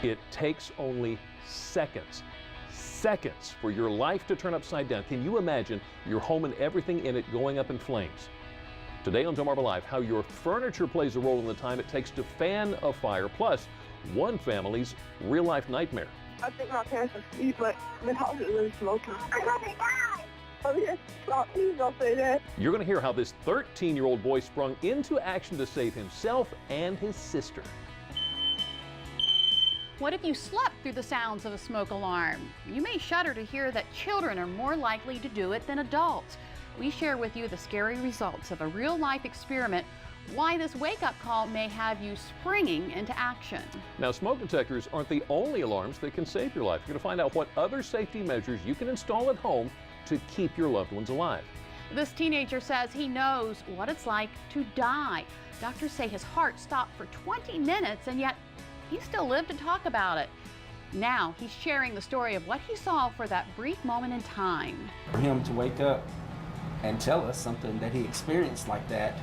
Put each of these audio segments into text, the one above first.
It takes only seconds for your life to turn upside down. Can you imagine your home and everything in it going up in flames? Today on Delmarva Live, how your furniture plays a role in the time it takes to fan a fire, plus one family's real-life nightmare. I think my parents are asleep, but the house is really smoking. I'm gonna die! Oh, yes. Oh, please don't say that. You're going to hear how this 13-year-old boy sprung into action to save himself and his sister. What if you slept through the sounds of a smoke alarm? You may shudder to hear that children are more likely to do it than adults. We share with you the scary results of a real-life experiment, why this wake-up call may have you springing into action. Now, smoke detectors aren't the only alarms that can save your life. You're going to find out what other safety measures you can install at home to keep your loved ones alive. This teenager says he knows what it's like to die. Doctors say his heart stopped for 20 minutes, and yet he still lived to talk about it. Now he's sharing the story of what he saw for that brief moment in time. For him to wake up and tell us something that he experienced like that,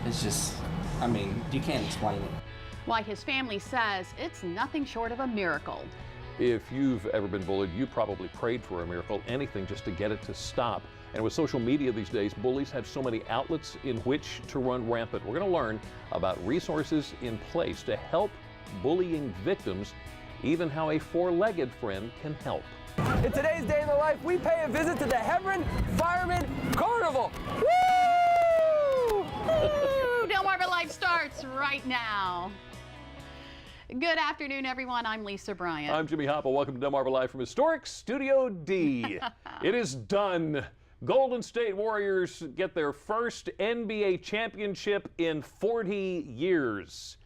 it's just, I mean, you can't explain it. Why his family says it's nothing short of a miracle. If you've ever been bullied, you probably prayed for a miracle, anything just to get it to stop. And with social media these days, bullies have so many outlets in which to run rampant. We're going to learn about resources in place to help bullying victims, even how a four-legged friend can help. In today's Day in the Life, we pay a visit to the Hebron Fireman Carnival. Woo! Woo! Delmarva Life starts right now. Good afternoon, everyone. I'm Lisa Bryant. I'm Jimmy Hoppa. Welcome to Delmarva Live from historic Studio D. It is done. Golden State Warriors get their first NBA championship in 40 years.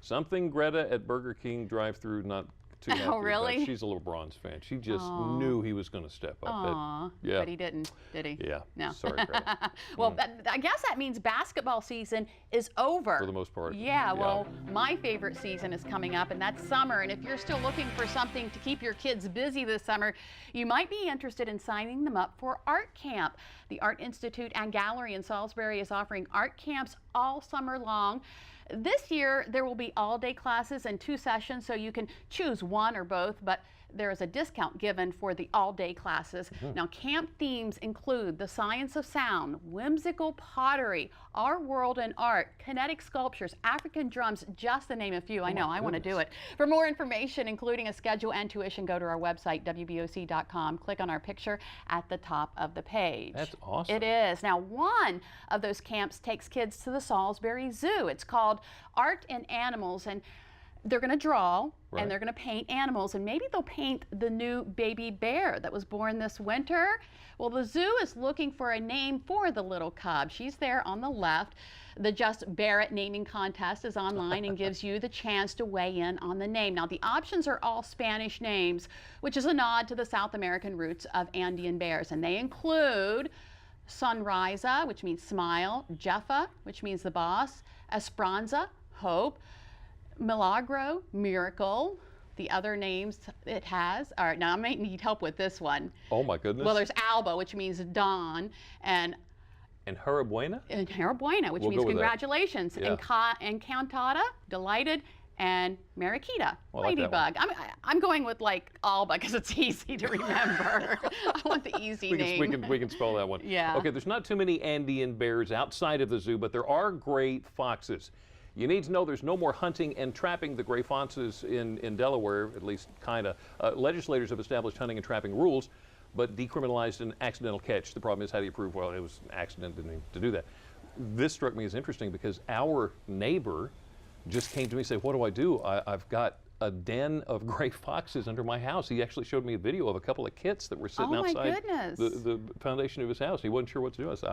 Something Greta at Burger King drive-thru not too happy about. Really? She's a little Bronze fan. She just knew he was going to step up. Aw, yeah. But he didn't, did he? Yeah. No. Sorry, Greta. Well, I guess that means basketball season is over. For the most part. Yeah, well, my favorite season is coming up, and that's summer. And if you're still looking for something to keep your kids busy this summer, you might be interested in signing them up for Art Camp. The Art Institute and Gallery in Salisbury is offering art camps all summer long. This year, there will be all-day classes and 2 sessions, so you can choose one or both, but there is a discount given for the all-day classes. Now, camp themes include the science of sound, whimsical pottery, our world in art, kinetic sculptures, African drums, just to name a few. I know, I want to do it. For more information, including a schedule and tuition, go to our website, WBOC.com. Click on our picture at the top of the page. That's awesome. It is. Now, one of those camps takes kids to the Salisbury Zoo. It's called Art and Animals, and they're going to draw, and they're going to paint animals, and maybe they'll paint the new baby bear that was born this winter. Well, the zoo is looking for a name for the little cub. She's there on the left. The Just Barrett naming contest is online and gives you the chance to weigh in on the name. Now, the options are all Spanish names, which is a nod to the South American roots of Andean bears, and they include Sunrisa, which means smile, Jeffa, which means the boss, Esperanza, hope, Milagro, miracle. The other names it has are, now I might need help with this one. Oh my goodness. Well, there's Alba, which means dawn, and Harabuena? And Harabuena, which means congratulations. And Encantada, delighted, and Mariquita, ladybug. I'm going with like Alba because it's easy to remember. I want the easy name. We can spell that one. Yeah. Okay, there's not too many Andean bears outside of the zoo, but there are gray foxes. You need to know there's no more hunting and trapping the gray foxes in Delaware, at least kind of. Legislators have established hunting and trapping rules, but decriminalized an accidental catch. The problem is, how do you prove, well, it was an accident, didn't mean to do that. This struck me as interesting because our neighbor just came to me and said, what do I do? I've got a den of gray foxes under my house. He actually showed me a video of a couple of kits that were sitting outside the foundation of his house. He wasn't sure what to do. I said,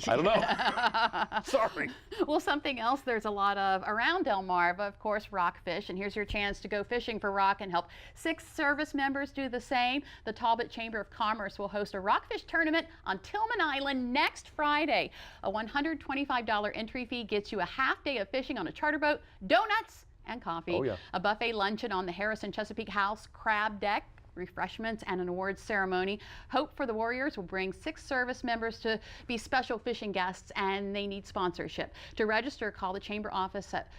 I don't know. Sorry. Well, something else there's a lot of around Delmarva, of course, rockfish. And here's your chance to go fishing for rock and help 6 service members do the same. The Talbot Chamber of Commerce will host a rockfish tournament on Tillman Island next Friday. A $125 entry fee gets you a half day of fishing on a charter boat, donuts, and coffee. Oh, yeah. A buffet luncheon on the Harrison Chesapeake House crab deck refreshments, and an awards ceremony. Hope for the Warriors will bring 6 service members to be special fishing guests, and they need sponsorship. To register, call the Chamber office at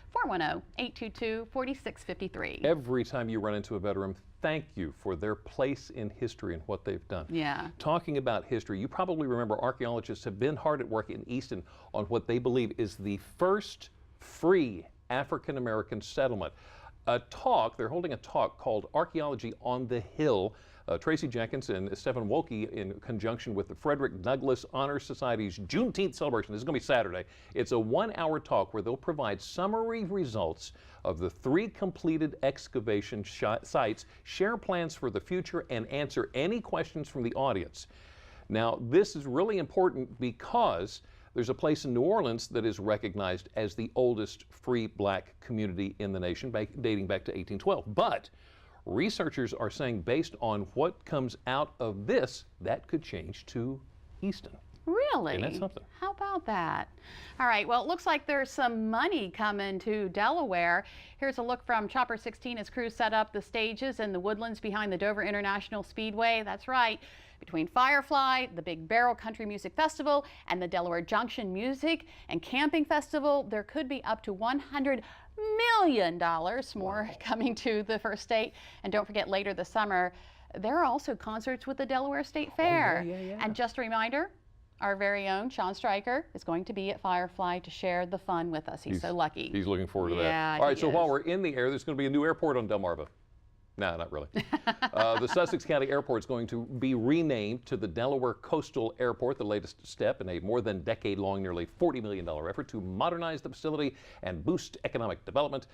410-822-4653. Every time you run into a veteran, thank you for their place in history and what they've done. Yeah. Talking about history, you probably remember archaeologists have been hard at work in Easton on what they believe is the first free African-American settlement. They're holding a talk called Archaeology on the Hill. Tracy Jenkins and Stephen Wolke, in conjunction with the Frederick Douglass Honor Society's Juneteenth celebration. This is going to be Saturday. It's a 1-hour talk where they'll provide summary results of the 3 completed excavation sites, share plans for the future, and answer any questions from the audience. Now, this is really important because there's a place in New Orleans that is recognized as the oldest free black community in the nation, dating back to 1812. But researchers are saying, based on what comes out of this, that could change to Easton. Really? Isn't that something? How about that? All right, well, it looks like there's some money coming to Delaware. Here's a look from Chopper 16 as crews set up the stages in the woodlands behind the Dover International Speedway. That's right. Between Firefly, the Big Barrel Country Music Festival, and the Delaware Junction Music and Camping Festival, there could be up to $100 million more coming to the first state. And don't forget, later this summer, there are also concerts with the Delaware State Fair. Yeah. And just a reminder, our very own Sean Stryker is going to be at Firefly to share the fun with us. He's so lucky. He's looking forward to that. Yeah, All right, he so is. while we're in the air, there's going to be a new airport on Delmarva. No, not really. The Sussex County Airport is going to be renamed to the Delaware Coastal Airport, the latest step in a more than decade-long, nearly $40 million effort to modernize the facility and boost economic development.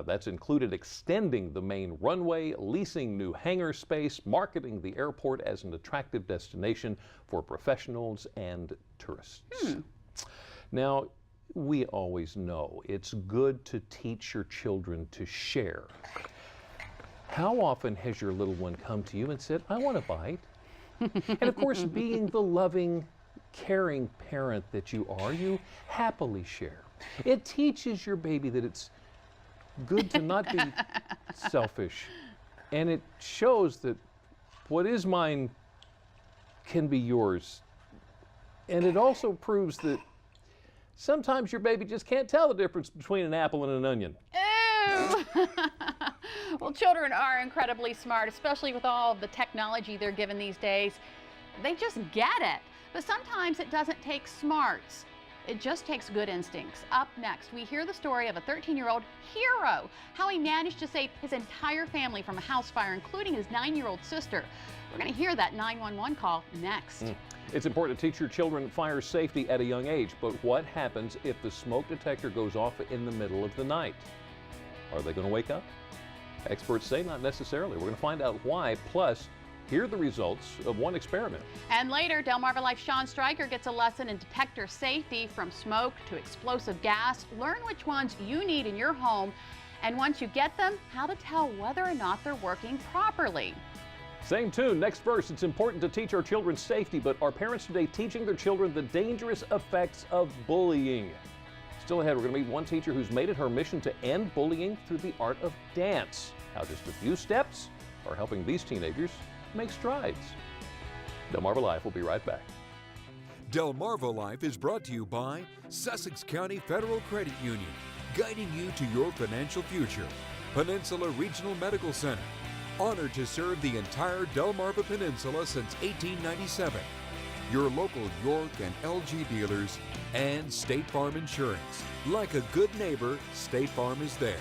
That's included extending the main runway, leasing new hangar space, marketing the airport as an attractive destination for professionals and tourists. Now, we always know it's good to teach your children to share. How often has your little one come to you and said, I want a bite? And of course, being the loving, caring parent that you are, you happily share. It teaches your baby that it's good to not be selfish. And it shows that what is mine can be yours. And it also proves that sometimes your baby just can't tell the difference between an apple and an onion. Ew! Well, children are incredibly smart, especially with all of the technology they're given these days. They just get it. But sometimes it doesn't take smarts. It just takes good instincts. Up next, we hear the story of a 13-year-old hero, how he managed to save his entire family from a house fire, including his 9-year-old sister. We're going to hear that 911 call next. It's important to teach your children fire safety at a young age, but what happens if the smoke detector goes off in the middle of the night? Are they going to wake up? Experts say not necessarily. We're going to find out why, plus hear the results of one experiment. And later, Delmarva Life's Sean Stryker gets a lesson in detector safety, from smoke to explosive gas. Learn which ones you need in your home, and once you get them, how to tell whether or not they're working properly. Same tune, next verse. It's important to teach our children safety, but are parents today teaching their children the dangerous effects of bullying? Still ahead, we're going to meet one teacher who's made it her mission to end bullying through the art of dance. How just a few steps are helping these teenagers make strides. Delmarva Life will be right back. Delmarva Life is brought to you by Sussex County Federal Credit Union, guiding you to your financial future. Peninsula Regional Medical Center, honored to serve the entire Delmarva Peninsula since 1897. Your local York and LG dealers, and State Farm Insurance. Like a good neighbor, State Farm is there.